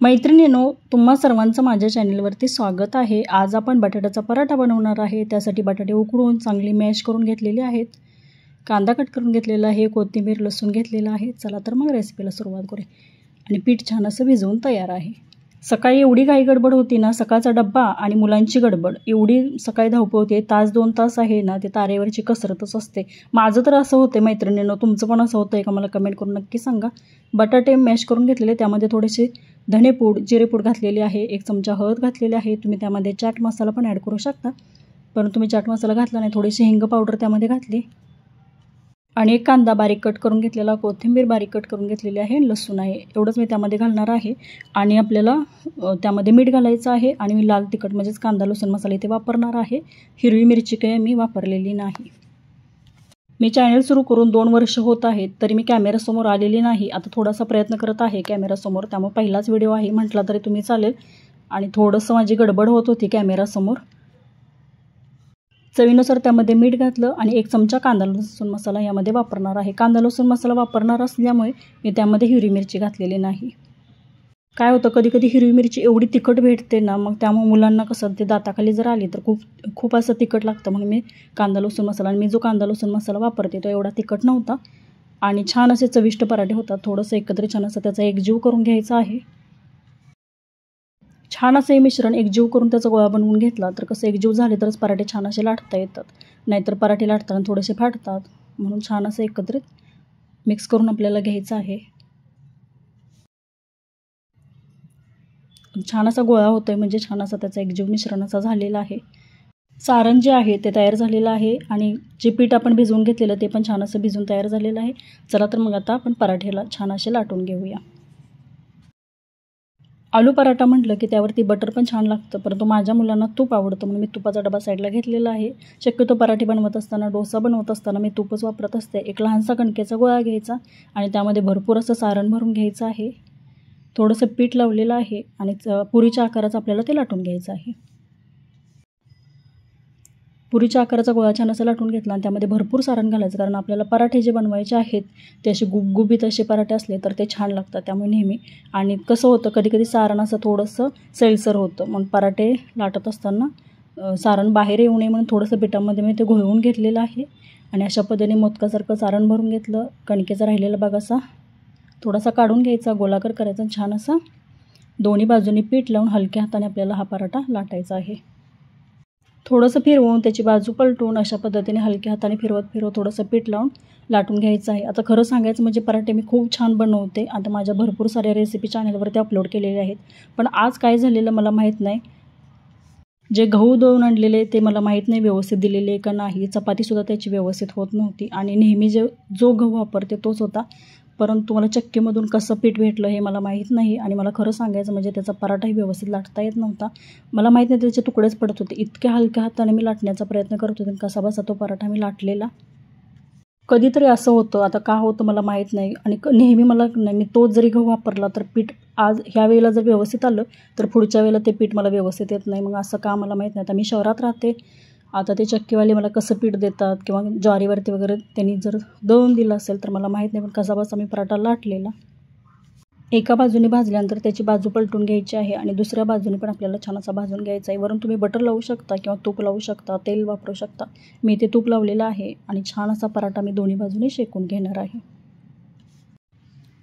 मैत्रिणींनो, तुम्हा सर्वांचं माझ्या चॅनलवरती स्वागत आहे। आज आपण बटाट्याचा पराठा बनवणार आहे। त्यासाठी बटाटे उकडून चांगली मॅश करून घेतलेले आहेत। कांदा कट करून घेतलेला आहे, कोथिंबीर लसूण घेतलेला आहे। चला तर मग रेसिपीला सुरुवात करूया। आणि पीठ छान असं भिजवून तयार आहे। सकाळी एवढी घाई गडबड होती ना, सकाळचा डब्बा आणि मुलांची गडबड, एवढी सकाळी धावपळ होते। तास 2 तास आहे ना, ते तारेवरची कसरतच असते। माझं तर असं होतं मैत्रिणींनो, तुमचं पण असं होतंय का मला कमेंट करून नक्की सांगा। बटाटे मॅश करून घेतलेले, त्यामध्ये थोडेसे धनेपूड जिरेपूड घातलेली आहे, 1 चमचा हळद घातलेली आहे। तुम्ही त्यामध्ये चाट मसाला पण ॲड करू शकता, पण तुम्ही चाट मसाला घातला नाही। थोडीशी हिंग पावडर त्यामध्ये घातली आणि 1 कांदा बारीक कट करून घेतलेला, कोथिंबीर बारीक कट करून घेतलेली आहे, लसूण आहे, एवढंच मी त्यामध्ये घालणार आहे। आणि आपल्याला त्यामध्ये मीठ घालायचं आहे आणि मी लाल तिखट म्हणजेच कांदा लसूण मसाला इथे वापरणार आहे। हिरवी मिरची काही मी वापरलेली नाही। मी चॅनल सुरू करून 2 वर्ष होत आहेत, तरी मी कॅमेरासमोर आलेली नाही। आता थोडासा प्रयत्न करत आहे कॅमेरासमोर, त्यामुळे पहिलाच व्हिडिओ आहे म्हटला तरी तुम्ही चालेल। आणि थोडंसं माझी गडबड होत होती कॅमेरासमोर। चवीनुसार त्यामध्ये मीठ घातलं आणि 1 चमचा कांदा लसूण मसाला यामध्ये वापरणार आहे। कांदा लसूण मसाला वापरणार असल्यामुळे मी त्यामध्ये हिरवी मिरची घातलेली नाही। काय होतं, कधी कधी हिरवी मिरची एवढी तिखट भेटते ना, मग त्यामुळे मुलांना कसं ते दाताखाली जर आली तर खूप असं तिखट लागतं। म्हणून मी कांदा लसूण मसाला, आणि मी जो कांदा लसूण मसाला वापरते तो एवढा तिखट नव्हता आणि छान असे चविष्ट पराठे होतात। थोडंसं एकत्र छान असं त्याचा एकजीव करून घ्यायचा आहे। छान असं हे मिश्रण एकजीव करून त्याचा गोळा बनवून घेतला तर कसं एकजीव झाले तरच पराठे छान असे लाटता येतात, नाहीतर पराठे लाटताना थोडेसे फाटतात। म्हणून छान असं एकत्रित मिक्स करून आपल्याला घ्यायचं आहे। छान असा गोळा होतोय, म्हणजे छान असा त्याचा एकजीव मिश्रणाचा झालेला आहे। सारण जे आहे ते तयार झालेलं आहे आणि जे पीठ आपण भिजवून घेतलेलं ते पण छान असं भिजून तयार झालेलं आहे। चला तर मग आता आपण पराठ्याला छान असे लाटून घेऊया। आलू पराठा म्हटलं की त्यावरती बटर पण छान लागतं, परंतु माझ्या मुलांना तूप आवडतं म्हणून मी तुपाचा डबा साईडला घेतलेला आहे। शक्यतो पराठे बनवत असताना, डोसा बनवत असताना मी तूपच वापरत असते। एक लहानसा कणकेचा गोळा घ्यायचा आणि त्यामध्ये भरपूर असं सारण भरून घ्यायचं आहे। थोडंसं पीठ लावलेलं आहे आणि पुरीच्या आकाराचं आपल्याला ते लाटून घ्यायचं आहे। पुरीच्या आकाराचा गोळा छान असा लाटून घेतला आणि त्यामध्ये भरपूर सारण घालायचं, कारण आपल्याला पराठे जे बनवायचे आहेत ते असे गुबगुबीत असे पराठे असले तर ते छान लागतात, त्यामुळे नेहमी। आणि कसं होतं, कधी कधी सारण असं थोडंसं सैलसर होतं, मग पराठे लाटत असताना सारण बाहेर येऊ नये म्हणून थोडंसं पिठामध्ये मी ते घोळवून घेतलेलं आहे। आणि अशा पद्धतीने मोदकासारखं सारण भरून घेतलं। कणकेचा राहिलेला भाग असा थोडासा काढून घ्यायचा, गोलाकार करायचा, छान असा दोन्ही बाजूनी पीठ लावून हलक्या हाताने आपल्याला हा पराठा लाटायचा आहे। थोडंसं फिरवून त्याची बाजू पलटून अशा पद्धतीने हलक्या हाताने फिरवत थोडंसं पीठ लावून लाटून घ्यायचं आहे। आता खरं सांगायचं म्हणजे पराठे मी खूप छान बनवते। आता माझ्या भरपूर साऱ्या रेसिपी चॅनलवरती अपलोड केलेल्या आहेत, पण आज काय झालेलं मला माहीत नाही। जे गहू दळून आणलेले ते मला माहीत नाही व्यवस्थित दिलेले का नाही, चपातीसुद्धा त्याची व्यवस्थित होत नव्हती आणि नेहमी जो गहू वापरते तोच होता, परंतु मला चक्कीमधून कसं पीठ भेटलं हे मला माहीत नाही। आणि मला खरं सांगायचं म्हणजे त्याचा पराठाही व्यवस्थित लाटता येत नव्हता। मला माहीत नाही, त्याचे तुकडेच पडत होते। इतक्या हलक्या हाताने मी लाटण्याचा प्रयत्न करत होते, कसा बसा तो पराठा मी लाटलेला। कधीतरी असं होतं, आता का होतं मला माहीत नाही। आणि नेहमी मला मी तोच जरी गहू वापरला तर पीठ आज ह्या वेळेला जर व्यवस्थित आलं तर पुढच्या वेळेला ते पीठ मला व्यवस्थित येत नाही। मग असं का मला माहीत नाही। आता मी शहरात राहते, आता ते चक्कीवाले मला कसं पीठ देतात किंवा ज्वारीवरती वगैरे त्यांनी जर दळून दिलं असेल तर मला माहीत नाही, पण कसा बसा मी पराठा लाटलेला। एका बाजूने भाजल्यानंतर त्याची बाजू पलटून घ्यायची आहे आणि दुसऱ्या बाजूने पण आपल्याला छान असा भाजून घ्यायचा आहे। वरून तुम्ही बटर लावू शकता किंवा तूप लावू शकता, तेल वापरू शकता। मी ते तूप लावलेलं आहे आणि छान असा पराठा मी दोन्ही बाजूने शेकून घेणार आहे।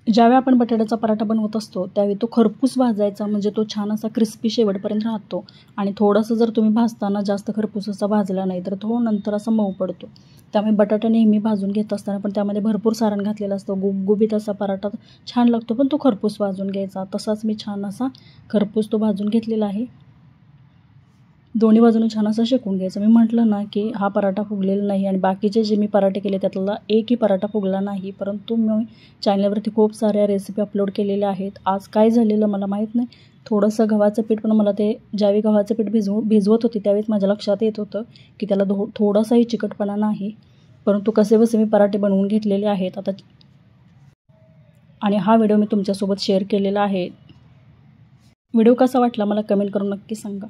ज्यावेळी आपण बटाट्याचा पराठा बनवत असतो त्यावेळी तो खरपूस भाजायचा, म्हणजे तो छान असा क्रिस्पी शेवटपर्यंत राहतो। आणि थोडंसं जर तुम्ही भाजताना जास्त खरपूस असा भाजला नाही तर तो नंतर असा मऊ पडतो। त्यामुळे बटाटा नेहमी भाजून घेत असताना पण त्यामध्ये भरपूर सारण घातलेलं असतं, गुबगुबीत असा पराठा छान लागतो, पण तो खरपूस भाजून घ्यायचा। तसाच मी छान असा खरपूस तो भाजून घेतलेला आहे। दोन्ही बाजूने छान असं शेकून घ्यायचं। मी म्हटलं ना की हा पराठा फुगलेला नाही, आणि बाकीचे जे मी पराठे केले त्यातला एकही पराठा फुगला नाही, परंतु मी चॅनलवरती खूप साऱ्या रेसिपी अपलोड केलेल्या आहेत। आज काय झालेलं मला माहीत नाही, थोडंसं गव्हाचं पीठ, पण मला ते ज्यावेळी गव्हाचं पीठ भिजवत होती त्यावेळेस माझ्या लक्षात येत होतं की त्याला थोडासाही चिकटपणा नाही, परंतु कसेबसे मी पराठे बनवून घेतलेले आहेत आता। आणि हा व्हिडिओ मी तुमच्यासोबत शेअर केलेला आहे। व्हिडिओ कसा वाटला मला कमेंट करून नक्की सांगा।